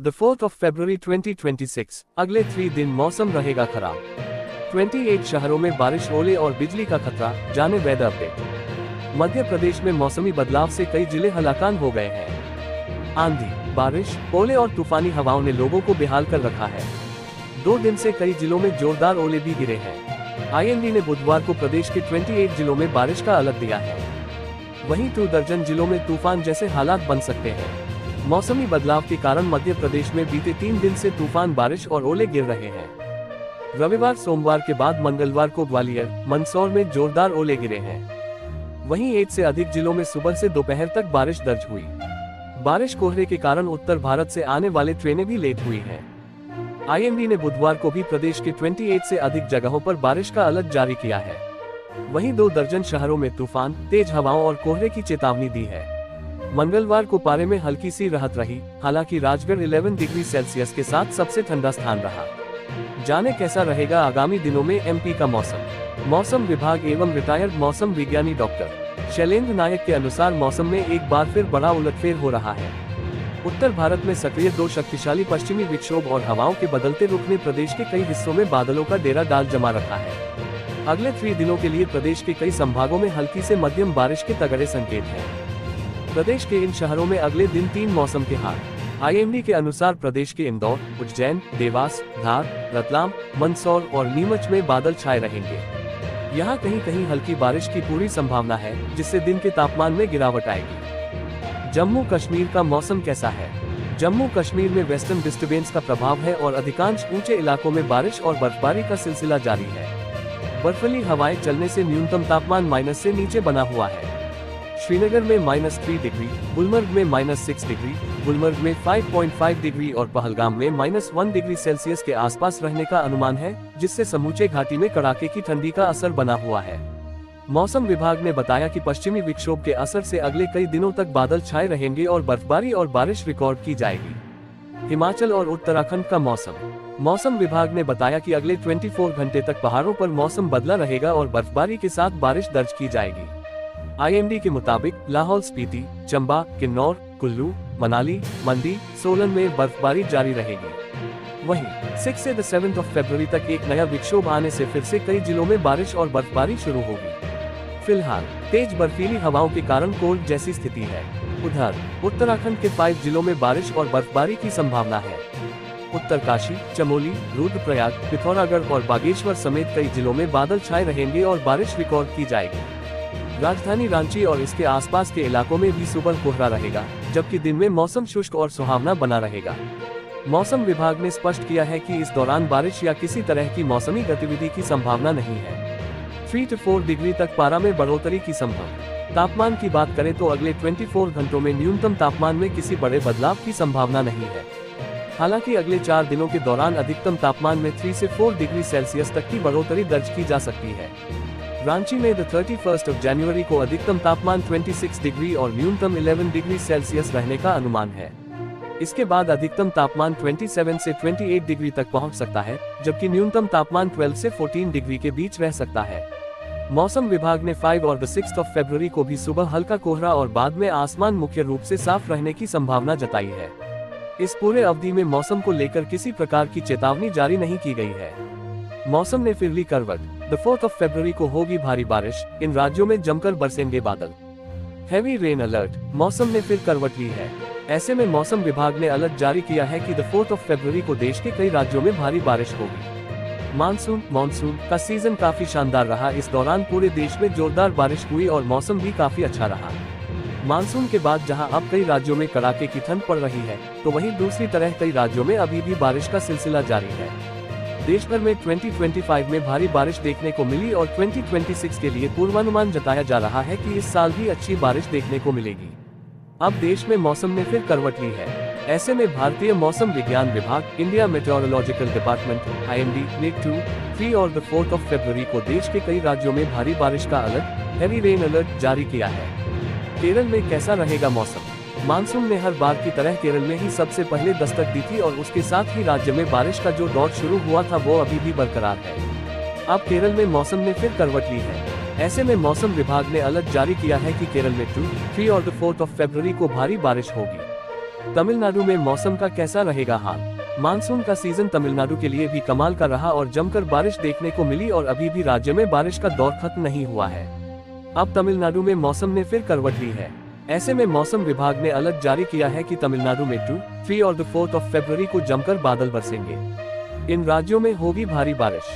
The 4th of February 2026, अगले 3 दिन मौसम रहेगा खराब। 28 शहरों में बारिश, ओले और बिजली का खतरा, जाने वेदर अपडेट। मध्य प्रदेश में मौसमी बदलाव से कई जिले हलाकान हो गए हैं। आंधी, बारिश, ओले और तूफानी हवाओं ने लोगों को बेहाल कर रखा है। 2 दिन से कई जिलों में जोरदार ओले भी गिरे हैं। IMD ने बुधवार को प्रदेश के 28 जिलों में बारिश का अलर्ट दिया है। वहीं 2 दर्जन जिलों में तूफान जैसे हालात बन सकते हैं। मौसमी बदलाव के कारण मध्य प्रदेश में बीते 3 दिन से तूफान, बारिश और ओले गिर रहे हैं। रविवार, सोमवार के बाद मंगलवार को ग्वालियर, मंदसौर में जोरदार ओले गिरे हैं। वहीं 1 से अधिक जिलों में सुबह से दोपहर तक बारिश दर्ज हुई। बारिश, कोहरे के कारण उत्तर भारत से आने वाले ट्रेनें भी लेट हुई हैं। IMD ने बुधवार को भी प्रदेश के 28 से अधिक जगहों पर बारिश का अलर्ट जारी किया है। वहीं 2 दर्जन शहरों में तूफान, तेज हवाओं और कोहरे की चेतावनी दी है। मंगलवार को पारे में हल्की सी राहत रही, हालांकि राजगढ़ 11 डिग्री सेल्सियस के साथ सबसे ठंडा स्थान रहा। जाने कैसा रहेगा आगामी दिनों में MP का मौसम। मौसम विभाग एवं रिटायर्ड मौसम विज्ञानी डॉक्टर शैलेंद्र नायक के अनुसार मौसम में एक बार फिर बड़ा उलटफेर हो रहा है। उत्तर भारत में सक्रिय 2 शक्तिशाली पश्चिमी विक्षोभ और हवाओं के बदलते रुख ने प्रदेश के कई हिस्सों में बादलों का डेरा डाल जमा रखा है। अगले 3 दिनों के लिए प्रदेश के कई संभागों में हल्की से मध्यम बारिश के तगड़े संकेत हैं। प्रदेश के इन शहरों में अगले दिन 3 मौसम के हाल। IMD के अनुसार प्रदेश के इंदौर, उज्जैन, देवास, धार, रतलाम, मंदसौर और नीमच में बादल छाए रहेंगे। यहाँ कहीं कहीं हल्की बारिश की पूरी संभावना है, जिससे दिन के तापमान में गिरावट आएगी। जम्मू कश्मीर का मौसम कैसा है? जम्मू कश्मीर में वेस्टर्न डिस्टर्बेंस का प्रभाव है और अधिकांश ऊंचे इलाकों में बारिश और बर्फबारी का सिलसिला जारी है। बर्फीली हवाएं चलने से न्यूनतम तापमान माइनस से नीचे बना हुआ है। श्रीनगर में -3 डिग्री, गुलमर्ग में -6 डिग्री, गुलमर्ग में 5.5 डिग्री और पहलगाम में -1 डिग्री सेल्सियस के आसपास रहने का अनुमान है, जिससे समूचे घाटी में कड़ाके की ठंडी का असर बना हुआ है। मौसम विभाग ने बताया कि पश्चिमी विक्षोभ के असर से अगले कई दिनों तक बादल छाए रहेंगे और बर्फबारी और बारिश रिकॉर्ड की जाएगी। हिमाचल और उत्तराखंड का मौसम। मौसम विभाग ने बताया कि अगले 24 घंटे तक पहाड़ों पर मौसम बदला रहेगा और बर्फबारी के साथ बारिश दर्ज की जाएगी। IMD के मुताबिक लाहौल स्पीति, चंबा, किन्नौर, कुल्लू, मनाली, मंडी, सोलन में बर्फबारी जारी रहेगी। वहीं 6 से 7 फरवरी तक एक नया विक्षोभ आने से फिर से कई जिलों में बारिश और बर्फबारी शुरू होगी। फिलहाल तेज बर्फीली हवाओं के कारण कोल्ड जैसी स्थिति है। उधर उत्तराखंड के 5 जिलों में बारिश और बर्फबारी की संभावना है। उत्तरकाशी, चमोली, रुद्रप्रयाग, पिथौरागढ़ और बागेश्वर समेत कई जिलों में बादल छाए रहेंगे और बारिश रिकॉर्ड की जाएगी। राजधानी रांची और इसके आसपास के इलाकों में भी सुबह कोहरा रहेगा, जबकि दिन में मौसम शुष्क और सुहावना बना रहेगा। मौसम विभाग ने स्पष्ट किया है कि इस दौरान बारिश या किसी तरह की मौसमी गतिविधि की संभावना नहीं है। 3 से 4 डिग्री तक पारा में बढ़ोतरी की संभव। तापमान की बात करें तो अगले 24 घंटों में न्यूनतम तापमान में किसी बड़े बदलाव की संभावना नहीं है। हालांकि अगले 4 दिनों के दौरान अधिकतम तापमान में 3 से 4 डिग्री सेल्सियस तक की बढ़ोतरी दर्ज की जा सकती है। रांची में 31 जनवरी को अधिकतम तापमान 26 डिग्री और न्यूनतम 11 डिग्री सेल्सियस रहने का अनुमान है। इसके बाद अधिकतम तापमान 27 से 28 डिग्री तक पहुंच सकता है, जबकि न्यूनतम तापमान 12 से 14 डिग्री के बीच रह सकता है। मौसम विभाग ने 5 और 6 फरवरी को भी सुबह हल्का कोहरा और बाद में आसमान मुख्य रूप से साफ रहने की संभावना जताई है। इस पूरे अवधि में मौसम को लेकर किसी प्रकार की चेतावनी जारी नहीं की गई है। मौसम ने फिर ली करवट। 4 फरवरी को होगी भारी बारिश, इन राज्यों में जमकर बरसेंगे बादल। Heavy rain alert. मौसम ने फिर करवट ली है। ऐसे में मौसम विभाग ने अलर्ट जारी किया है कि 4 फरवरी को देश के कई राज्यों में भारी बारिश होगी। मानसून का सीजन काफी शानदार रहा। इस दौरान पूरे देश में जोरदार बारिश हुई और मौसम भी काफी अच्छा रहा। मानसून के बाद जहां अब कई राज्यों में कड़ाके की ठंड पड़ रही है, तो वहीं दूसरी तरह कई राज्यों में अभी भी बारिश का सिलसिला जारी है। देश भर में 2025 में भारी बारिश देखने को मिली और 2026 के लिए पूर्वानुमान जताया जा रहा है कि इस साल भी अच्छी बारिश देखने को मिलेगी। अब देश में मौसम ने फिर करवट ली है। ऐसे में भारतीय मौसम विज्ञान विभाग, इंडिया मेट्रोलॉजिकल डिपार्टमेंट, IMD ने 2, 3 और 4 फरवरी को देश के कई राज्यों में भारी बारिश का अलर्ट, हैवी रेन अलर्ट जारी किया है। केरल में कैसा रहेगा मौसम? मानसून ने हर बार की तरह केरल में ही सबसे पहले दस्तक दी थी और उसके साथ ही राज्य में बारिश का जो दौर शुरू हुआ था वो अभी भी बरकरार है। अब केरल में मौसम ने फिर करवट ली है। ऐसे में मौसम विभाग ने अलर्ट जारी किया है कि केरल में 2, 3 और 4 फरवरी को भारी बारिश होगी। तमिलनाडु में मौसम का कैसा रहेगा हाल? मानसून का सीजन तमिलनाडु के लिए भी कमाल का रहा और जमकर बारिश देखने को मिली और अभी भी राज्य में बारिश का दौर खत्म नहीं हुआ है। अब तमिलनाडु में मौसम ने फिर करवट ली है। ऐसे में मौसम विभाग ने अलर्ट जारी किया है कि तमिलनाडु में 2, 3 और 4 फरवरी को जमकर बादल बरसेंगे। इन राज्यों में होगी भारी बारिश।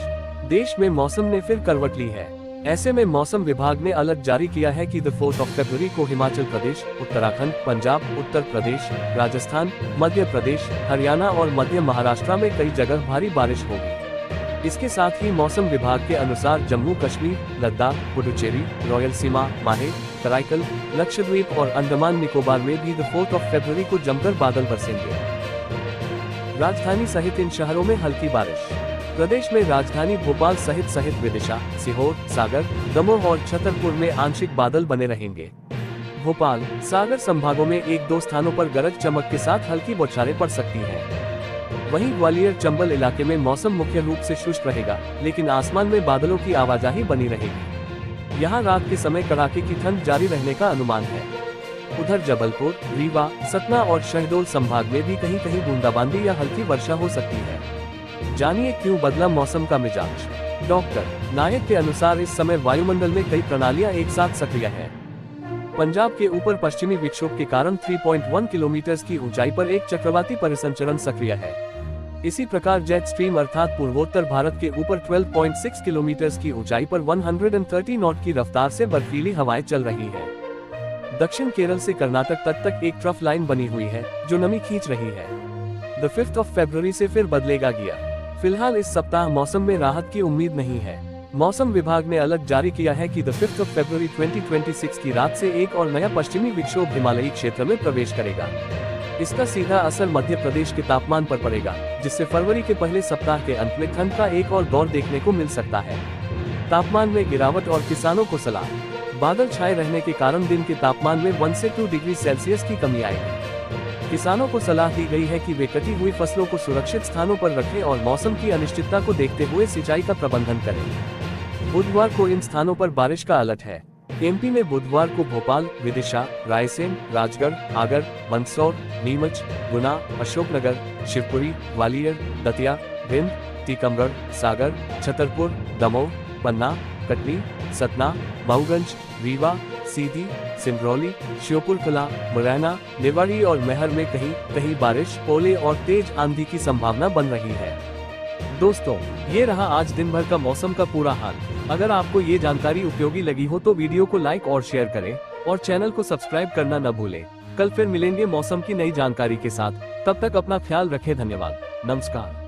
देश में मौसम ने फिर करवट ली है। ऐसे में मौसम विभाग ने अलर्ट जारी किया है कि 4 फरवरी को हिमाचल प्रदेश, उत्तराखंड, पंजाब, उत्तर प्रदेश, राजस्थान, मध्य प्रदेश, हरियाणा और मध्य महाराष्ट्र में कई जगह भारी बारिश होगी। इसके साथ ही मौसम विभाग के अनुसार जम्मू कश्मीर, लद्दाख, पुडुचेरी, रॉयल सीमा, माहे, कराईकल, लक्षद्वीप और अंडमान निकोबार में भी 4 फरवरी को जमकर बादल बरसेंगे। राजधानी सहित इन शहरों में हल्की बारिश। प्रदेश में राजधानी भोपाल सहित विदिशा, सीहोर, सागर, दमोह और छतरपुर में आंशिक बादल बने रहेंगे। भोपाल, सागर संभागों में 1-2 स्थानों पर गरज चमक के साथ हल्की बौछारें पड़ सकती हैं। वहीं ग्वालियर चंबल इलाके में मौसम मुख्य रूप से शुष्क रहेगा, लेकिन आसमान में बादलों की आवाजाही बनी रहेगी। यहाँ रात के समय कड़ाके की ठंड जारी रहने का अनुमान है। उधर जबलपुर, रीवा, सतना और शहडोल संभाग में भी कहीं कहीं बूंदाबांदी या हल्की वर्षा हो सकती है। जानिए क्यों बदला मौसम का मिजाज। डॉक्टर नायक के अनुसार इस समय वायुमंडल में कई प्रणालियां एक साथ सक्रिय हैं। पंजाब के ऊपर पश्चिमी विक्षोभ के कारण 3.1 किलोमीटर की ऊंचाई पर एक चक्रवाती परिसंचरण सक्रिय है। इसी प्रकार जेट स्ट्रीम अर्थात पूर्वोत्तर भारत के ऊपर 12.6 किलोमीटर की ऊंचाई पर 130 नॉट की रफ्तार से बर्फीली हवाएं चल रही है। दक्षिण केरल से कर्नाटक तक एक ट्रफ लाइन बनी हुई है जो नमी खींच रही है। 5 फरवरी से फिर बदलेगा गियर। फिलहाल इस सप्ताह मौसम में राहत की उम्मीद नहीं है। मौसम विभाग ने अलर्ट जारी किया है कि 5 फरवरी 2026 की रात से एक और नया पश्चिमी विक्षोभ हिमालयी क्षेत्र में प्रवेश करेगा। इसका सीधा असर मध्य प्रदेश के तापमान पर पड़ेगा, जिससे फरवरी के पहले सप्ताह के अंत में ठंड का एक और दौर देखने को मिल सकता है। तापमान में गिरावट और किसानों को सलाह। बादल छाए रहने के कारण दिन के तापमान में 1 से 2 डिग्री सेल्सियस की कमी आएगी। किसानों को सलाह दी गई है कि वे कटी हुई फसलों को सुरक्षित स्थानों पर रखें और मौसम की अनिश्चितता को देखते हुए सिंचाई का प्रबंधन करें। बुधवार को इन स्थानों पर बारिश का अलर्ट है। एमपी में बुधवार को भोपाल, विदिशा, रायसेन, राजगढ़, आगर, मंदसौर, नीमच, गुना, अशोकनगर, शिवपुरी, ग्वालियर, दतिया, भिंड, टीकमगढ़, सागर, छतरपुर, दमोह, पन्ना, कटनी, सतना, मऊगंज, रीवा, सीधी, सिंगरौली, श्योपुर कला, मुरैना, निवाड़ी और मैहर में कहीं कहीं बारिश, ओले और तेज आंधी की संभावना बन रही है। दोस्तों, ये रहा आज दिन भर का मौसम का पूरा हाल। अगर आपको ये जानकारी उपयोगी लगी हो तो वीडियो को लाइक और शेयर करें और चैनल को सब्सक्राइब करना न भूलें। कल फिर मिलेंगे मौसम की नई जानकारी के साथ। तब तक अपना ख्याल रखें। धन्यवाद। नमस्कार।